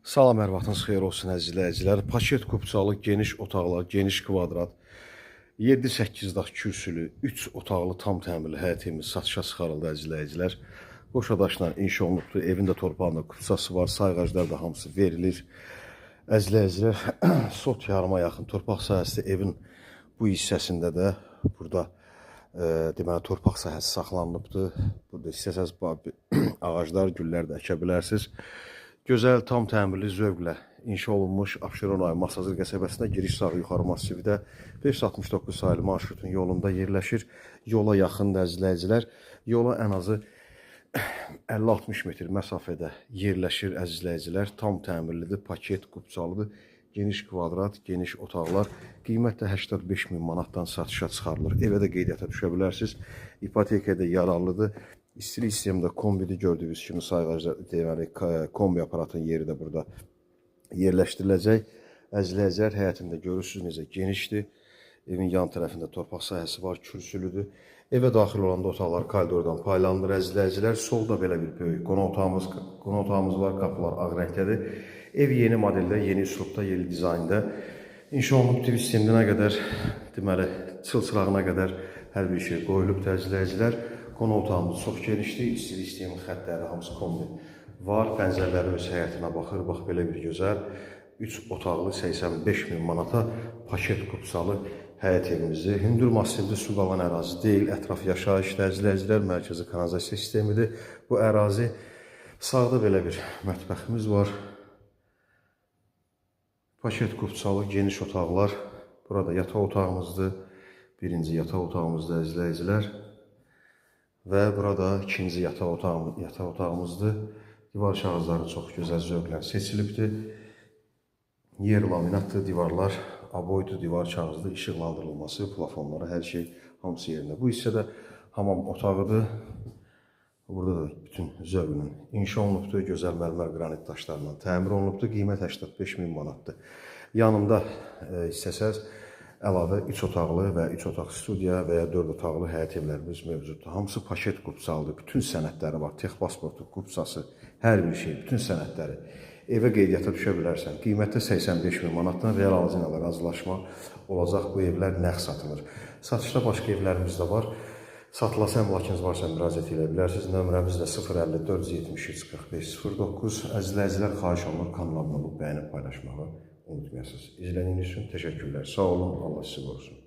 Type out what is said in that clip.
Salam, hər vaxtınız xeyir olsun əziz izləyicilər. Paket kupçalı, geniş otaqlar, geniş kvadrat, 7-8 dağ kürsülü, 3 otaqlı tam təmirli həyət evimiz satışa çıxarıldı əziz izləyicilər. Qoşadaşla inşa olunubdur. Evində torpağında kupçası var, sayğaclar da hamısı verilir. Əziz izləyicilər, sot yarıma yaxın torpaq sahəsi evin bu hissəsində də burada deməli torpaq sahəsi saxlanılıbdır. Burada istəsəz ağaclar, güllər də əkə bilərsiniz. Gözəl, tam təmirli, zövqlə inşa olunmuş Abşeron rayonu Masazır qəsəbəsində giriş sağ yuxarı massivdə 569 sayılı marşrutun yolunda yerləşir. Yola yaxındır əziz izləyicilər. Yola ən azı 50-60 metr məsafədə yerləşir əziz izləyicilər. Tam təmirlidir, paket, qubçalıdır. Geniş kvadrat, geniş otaqlar. Qiymət də 85 min manatdan satışa çıxarılır. Evə də qeydiyyata düşə bilərsiniz. İpotekada yararlıdır. İstilik sistemində kombidi gördüyünüz kimi sayğaclar, deməli kombi aparatın yeri də burada yerləşdiriləcək. Əzizləyicilər, həyətində görürsünüz necə genişdir. Evin yan tərəfində torpaq sahəsi var, kürsülüdür. Evə daxil olanda otaqlar koridordan paylanılır əzizləyicilər. Solda belə bir böyük qonaq otağımız var, qapılar ağ rəngdədir. Ev yeni modeldə, yeni üslubda, yeni dizaynda. İnşa olunub TV sisteminə qədər, deməli çılçırağına qədər hər bir şey qoyulub əzizləyicilər. Qonaq otağımız çox genişdir, istilik sistemin xəttləri hamısı kombi var. Pəncərələri öz həyətinə baxır, bax belə bir gözəl 3 otaqlı 85 min manata paket qupçalı həyət evimizdir. Hündür massivli su qalan ərazi deyil, ətraf yaşayışdır əzizləyicilər, mərkəzi kanalizasiya sistemidir. Bu ərazi sağda belə bir mətbəximiz var. Paket qupçalı geniş otaqlar. Burada yataq otağımızdır. Birinci yataq otağımızdır əzizləyicilər. Və burada ikinci yataq otağımızdır. Divar kağızları çox gözəl zövqlə seçilibdir. Yer laminatdır, divarlar aboydur, divar kağızdır, işıqlandırılması, plafonları, hər şey hamısı yerində. Bu hissədə hamam otağıdır. Burada da bütün zövqlə inşa olunubdur, gözəl mərmər qranit daşlarla təmir olunubdur. Qiymət 85 min manatdır. Yanında istəsəz əlavə 3 otaqlı və 3 otaq studiya və ya 4 otaqlı həyət evlərimiz mövcuddur. Hamısı paket qupçalıdır. Bütün sənədləri var. Tex pasportu, qupçası, hər bir şey, bütün sənədləri. Evə qeydiyyata düşə bilərsən. Qiymətdə 85 min manatdan real alıcı ilə razılaşma olacaq. Bu evlər nəğd satılır. Satışda başqa evlərimiz də var. Satılası əmlakınız varsa müraciət edə bilərsiniz. Nömrəmiz də 054 73 45 09. Əzizləyicilər, xahiş olunur kanala abunə olub, bəyənib paylaşmağı unutmayasınız. İzlədiyiniz üçün təşəkkürlər. Sağ olun, Allah sizi qorusun.